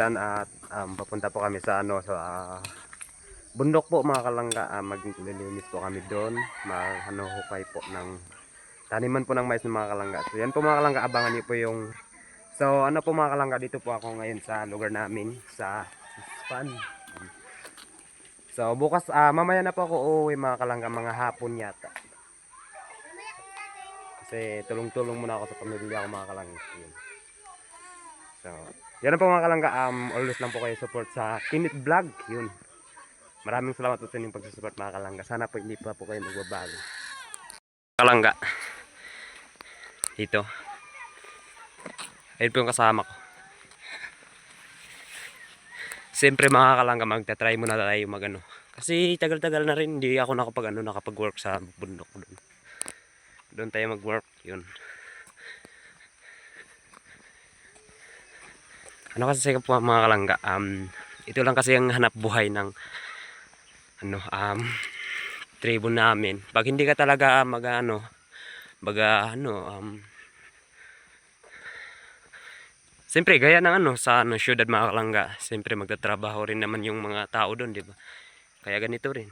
dyan at papunta po kami sa ano sa bundok po mga kalangga. Maglilinis po kami doon, hukay po ng taniman po ng mais ng mga kalangga. So yan po mga kalangga, abangan niyo po yung so ano po mga kalangga, dito po ako ngayon sa lugar namin sa Span. So bukas mamaya na po ako uuwi mga kalangga, mga hapon yata. Kasi tulong-tulong muna ako sa pamilya ko mga kalangga. So yan po mga kalangga, always lang po kayo support sa Kinit Vlog. Yun. Maraming salamat po sa inyong pagsusupport mga kalangga. Sana po hindi pa po kayo magbabago. Kalangga. Dito. Ayun po yung kasama ko. Siyempre mga kalangga, magta-try muna tayo magano. Kasi tagal-tagal na rin hindi ako nakapag-work sa bundok doon. Doon tayo mag-work, yun. Ano kasi po mga kalangga, ito lang kasi ang hanap buhay ng tribo namin. Pag hindi ka talaga siyempre gaya ng sa syudad mga kalangga, siyempre magtatrabaho rin naman yung mga tao doon, di ba? Kaya ganito rin.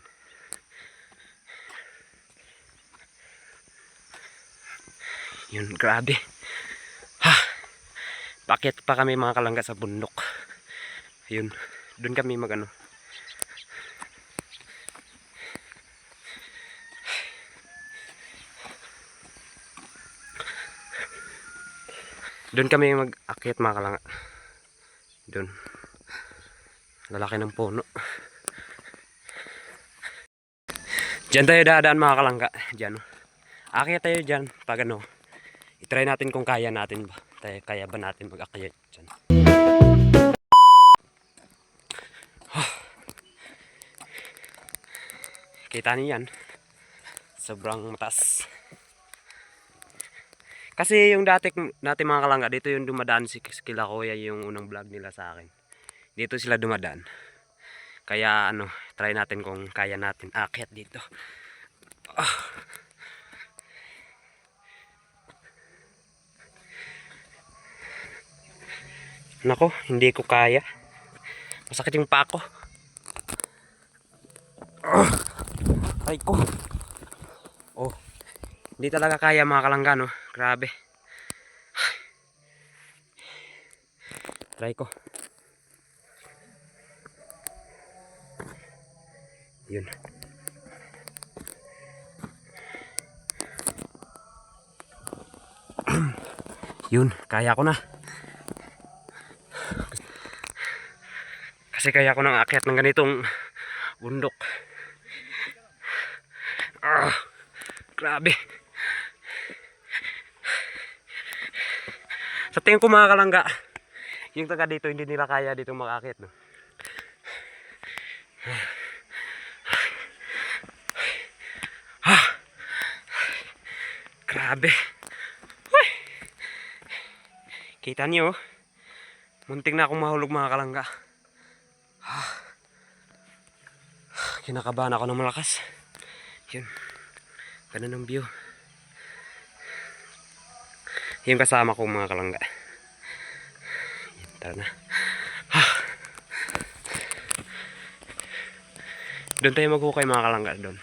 Yun, grabe. Pakyat pa kami mga kalangga sa bundok. Yun, doon kami doon kami mag-akyat mga kalangga. Doon. Lalaki ng puno. Diyan tayo dadaan mga kalangga. Diyan. Akyat tayo diyan. Pag i-try natin kung kaya natin ba. Kaya ba natin mag-akyat diyan. Kita niyo yan. Sobrang mataas. Kasi yung dati mga kalangga, dito yung dumadaan si kila kuya, yung unang vlog nila sa akin. Dito sila dumadaan. Kaya try natin kung kaya natin akyat dito. Nako, hindi ko kaya. Masakit yung paa ko. Ay ko. Oh. Hindi talaga kaya mga kalangga, no. Grabe. Try ko. Yun. Yun, kaya ko na. Kasi kaya ko nang aakyat ng ganitong bundok. Grabe. Sa tingin ko mga kalangga, yung taga dito hindi nila kaya dito makaakyat, no. Grabe. Kita niyo, munting na akong mahulog mga kalangga. Kinakabahan ako ng malakas. Yun. Ganun ang view. Yung kasama ko mga kalangga. Yun, tara na. Doon tayo maghukay mga kalangga doon.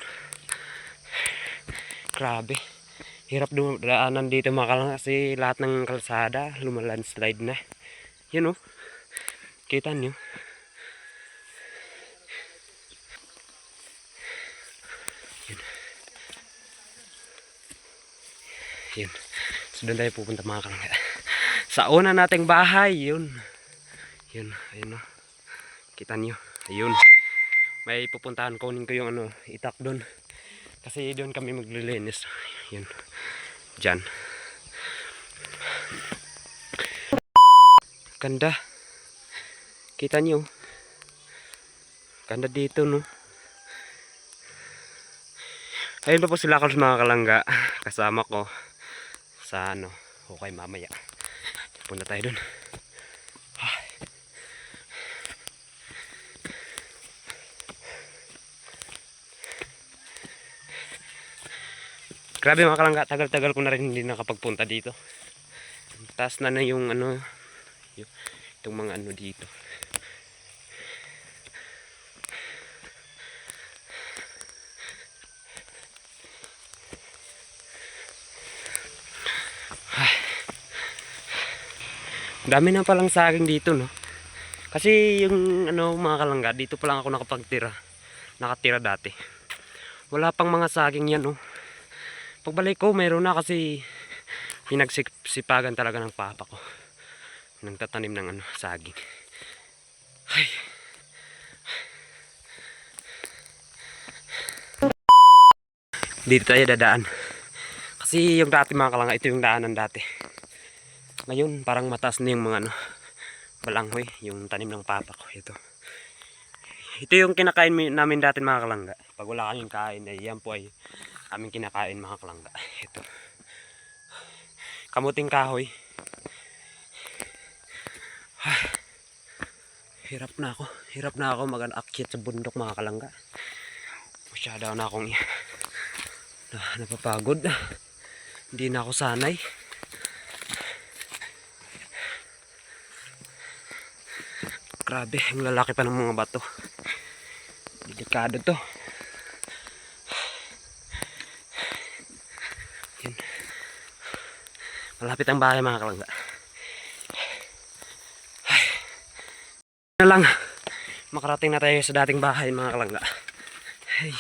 Grabe. Hirap daanan dito mga kalangga kasi lahat ng kalsada lumalandslide na. Yun oh. Kita nyo. Yun. Yun. So doon tayo pupunta mga kalangga. Sa una nating bahay. Yun. Yun. Ayun oh. Kita nyo. Ayun. May pupuntahan, kunin ko yung itak doon. Kasi doon kami maglilinis. Yun. Diyan. Ganda. Kita nyo. Ganda dito, no. Ayun pa po sila ako mga kalangga. Kasama ko sa hukay mamaya. Punta tayo doon. Grabe mga kalangga, tagal-tagal ko na rin hindi nakapagpunta dito. Taas na yung itong mga dito. Dami na palang saging dito, no? Kasi yung ano mga kalangga, dito pa lang ako nakatira dati. Wala pang mga saging yan, no? Pagbalik ko, mayroon na kasi pinagsipagan talaga ng papa ko. Nagtatanim ng ano, saging. Ay. Dito tayo dadaan. Kasi yung dati mga kalangga, ito yung daanan dati. Ngayon, parang mataas na yung mga ano, balanghoy, yung tanim ng papa ko. Ito yung kinakain namin dati mga kalangga. Pag wala kaming kain, ay yan po ay aming kinakain mga kalangga. Ito. Kamuting kahoy. Ay, hirap na ako mag-aakyat sa bundok mga kalangga. Masyado na akong napapagod. Hindi na ako sanay. Grabe, ang lalaki pa ng mga bato. Delikado to. Yan. Malapit ang bahay mga kalangga. Ay. Na lang. Makarating na tayo sa dating bahay mga kalangga. Ay.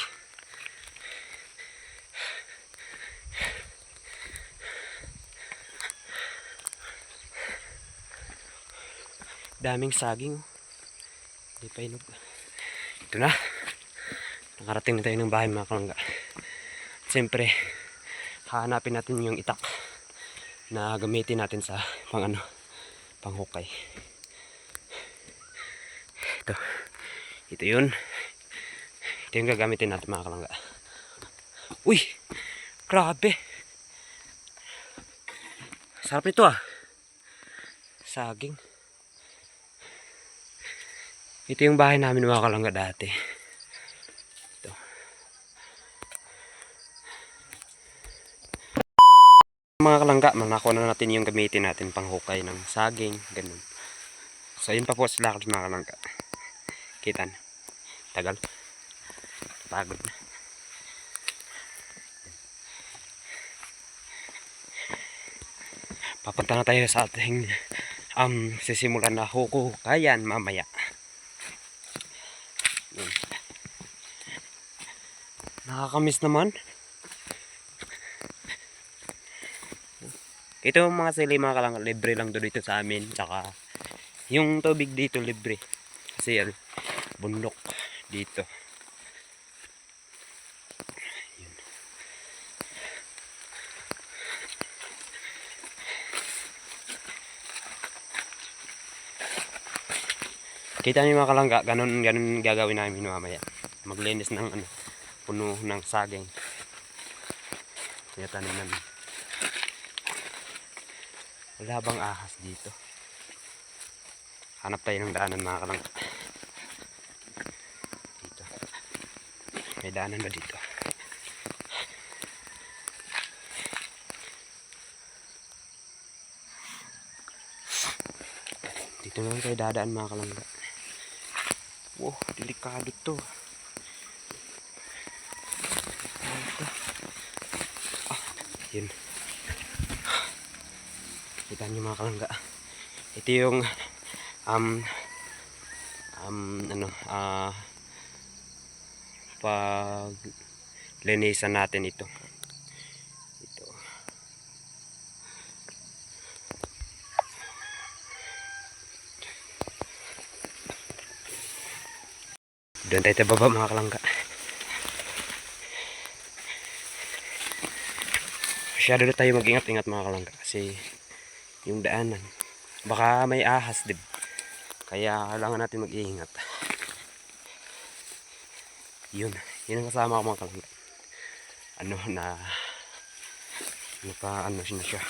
Daming saging. Hindi pa inog. Ito na. Nakarating na tayo ng bahay mga kalangga. Siyempre, hahanapin natin yung itak na gamitin natin sa panghukay. Ito yun. Ito yung gagamitin natin mga kalangga. Uy! Grabe! Sarap nito ah. Saging. Ito yung bahay namin mga kalangga dati. Ito. Mga kalangga, nakuha na natin yung gamitin natin panghukay ng saging. Ganun. So yun pa po sila mga kalangga. Kita na. Tagal. Pagod na. Papunta na tayo sa ating sisimulan na hukukayan mamaya. Yun. Nakakamiss naman. Ito mga sili mga kalangga, libre lang dito sa amin. Tsaka yung tubig dito libre. Kasi bundok dito. Yun. Kita niyo mga kalangga, ganun gagawin namin mamaya. Maglinis ng puno ng saging. Tinatanim namin. Wala bang ahas dito? Hanap tayo ng daanan mga kalangga. Dito. May daanan ba dito? Dito lang tayo dadaan mga kalangga. Wow, delikado to. Yun. Kita niyo mga kalangga. Ito yung pag linisan natin ito. Doon tayo sa baba mga kalangga. Masyado na tayo mag-ingat-ingat mga kalangga kasi yung daanan baka may ahas din. Kaya kailangan natin mag-iingat. Yun ang kasama ko mga kalangga. Siya.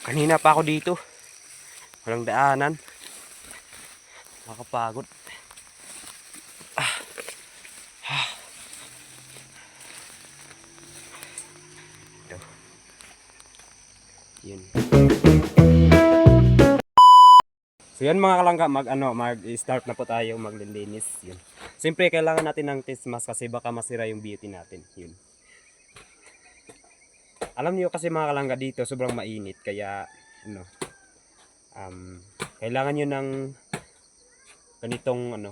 Kanina pa ako dito. Walang daanan. Nakakapagod. Ito. Yun. So yan mga kalangga, mag-start na po tayo maglilinis. Yun. Siyempre kailangan natin ng face mask kasi baka masira yung beauty natin. Yun. Alam niyo kasi mga kalangga dito sobrang mainit kaya Kailangan nyo ng ganitong ano,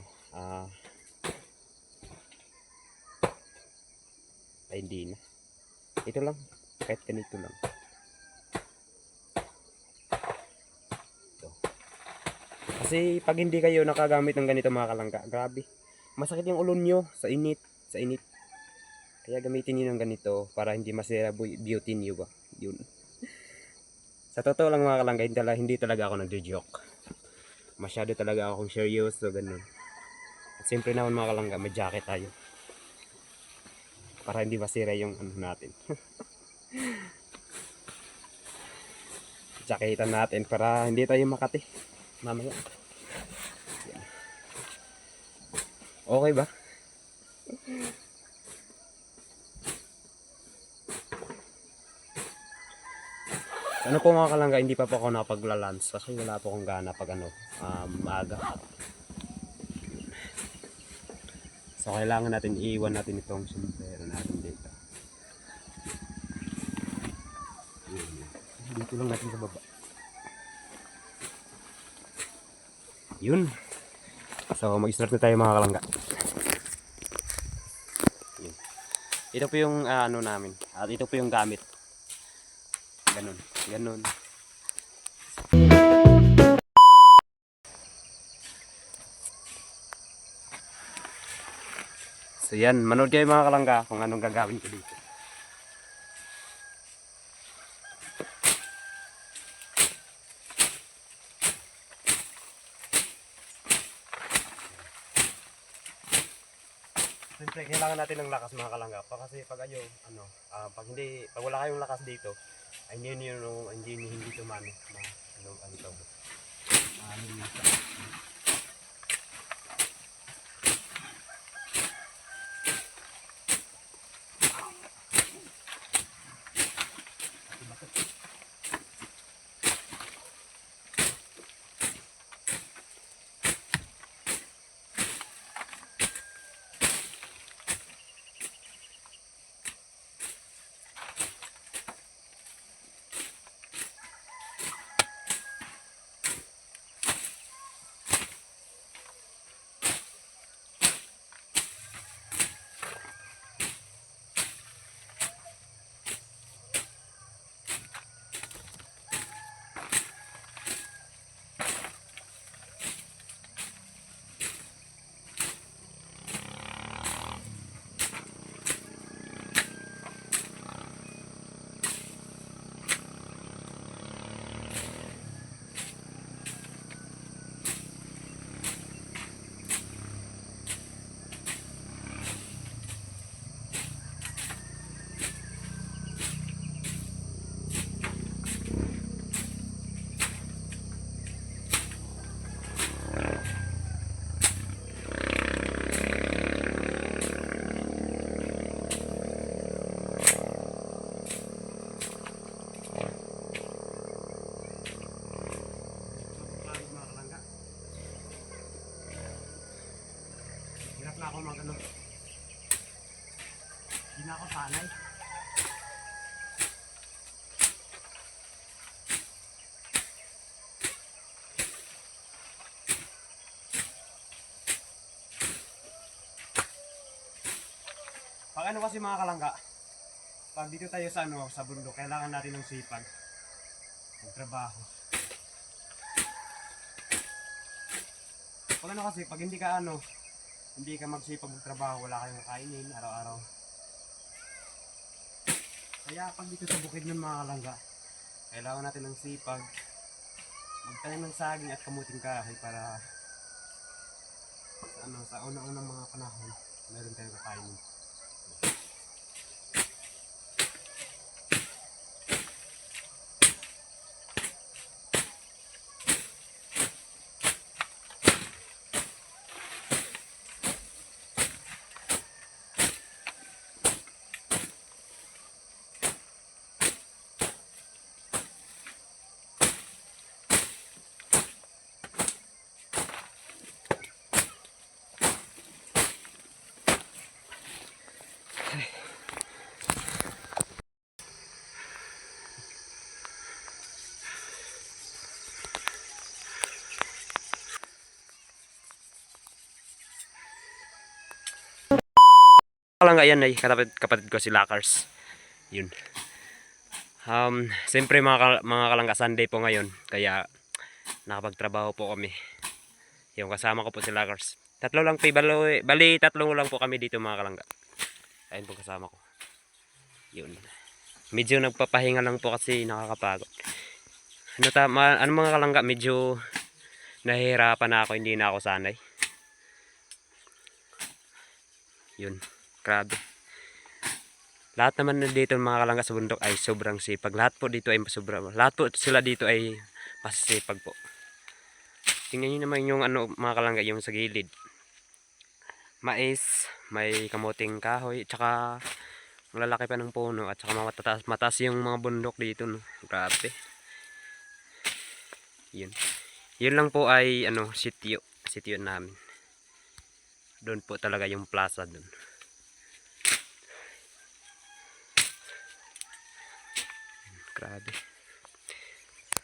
ay hindi na. Ito lang, kahit ganito lang. Ito. Kasi pag hindi kayo nakagamit ng ganito mga kalangga, grabe. Masakit yung ulo nyo sa init, sa init. Kaya gamitin niyo ng ganito para hindi masira beauty niyo ba. Yun. Sa totoo lang mga kalangga, hindi talaga ako nagjo-joke. Masyado talaga akong serious so ganun. At siyempre naman mga kalangga, may jacket tayo. Para hindi masira yung ano natin. Jacketan natin para hindi tayo makati. Mamaya. Yan. Okay ba? Ano po mga kalangga, hindi pa po ako nakapagla-lunch kasi wala po akong gana pag ano, maaga. So kailangan natin iiwan natin itong sombrero natin dito. Dito lang natin sa baba. Yun. So mag-start na tayo mga kalangga. Yun. Ito po yung ano namin. At ito po yung gamit. Ganun. Ganun. So yan, manood kayo mga kalangga kung anong gagawin ko dito. Siyempre, kailangan natin ng lakas mga kalangga pa kasi pag pag wala kayong lakas dito, ay hindi tumano na ano to. Hirap na ako mag ano. Hindi na ako sanay. Pag ano kasi mga kalangga, pag dito tayo sa ano, sa bundok, kailangan natin ng sipag. Magtrabaho. Pag ano kasi, pag hindi ka magsipag magtrabaho, wala kayong kainin araw-araw. Kaya pag dito sa bukid ng mga kalangga, kailangan natin ng sipag. Magtanim ng saging at kamuting kahoy para sa una-unang mga panahon, meron tayong kakainin. kalangga yan ay kapatid ko si Lakars. Yun. Siyempre mga kalangga, Sunday po ngayon. Kaya nakapagtrabaho po kami. Yung kasama ko po si Lakars. Tatlo lang po, bali tatlo lang po kami dito mga kalangga. Ayun po kasama ko. Yun. Medyo nagpapahinga lang po kasi nakakapagod. Ano mga kalangga, medyo nahihirapan na ako, hindi na ako sanay. Yun, grabe. Lahat naman dito mga kalangga sa bundok ay sobrang sipag. Lahat po dito ay lahat po sila dito ay masisipag po. Tingnan niyo naman yung mga kalangga, yung sa gilid. Mais, may kamuting kahoy, tsaka malalaki pa ng puno, at saka mataas yung mga bundok dito, no. Grabe. Yun. Yun lang po ay sitio namin. Doon po talaga yung plaza doon. Grabe.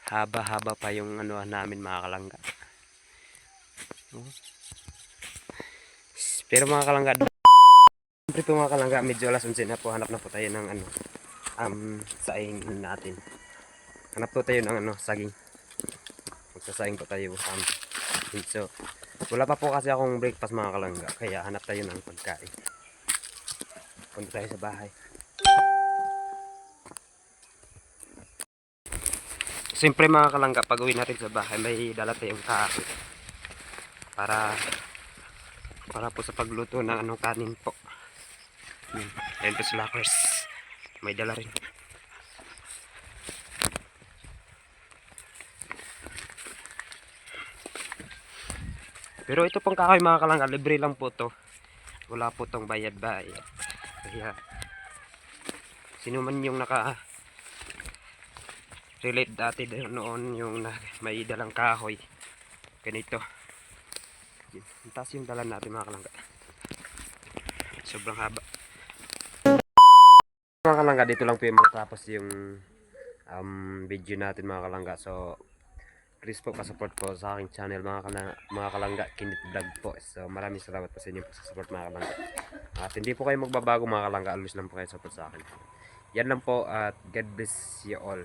Haba-haba pa yung namin mga kalangga. Pero mga kalangga, siyempre po mga kalangga, medyo alas 11 na po, hanap na po tayo ng saing natin. Hanap po tayo ng saging. Magsasaing po tayo. So, wala pa po kasi akong breakfast mga kalangga, kaya hanap tayo ng pagkain. Punta tayo sa bahay. Siyempre mga kalangga, pag uwi natin sa bahay, may dala tayong kahoy para po sa pagluto ng kanin po. Ayun po si Lakars, may dala rin. Pero ito pong kahoy mga kalangga, libre lang po to. Wala po tong bayad-bayad. Kaya sino man yung relate dati noon yung may dalang kahoy ganito. Taas yung dala natin mga kalangga. Sobrang haba. Mga kalangga, dito lang po yung matapos yung video natin mga kalangga. So please po pa-support po sa aking channel mga kalangga, Kinit Vlog po. So maraming salamat po sa inyo po sa support mga kalangga. At hindi po kayo magbabago mga kalangga, always lang po kayo support sa akin. Yan lang po, at God bless you all.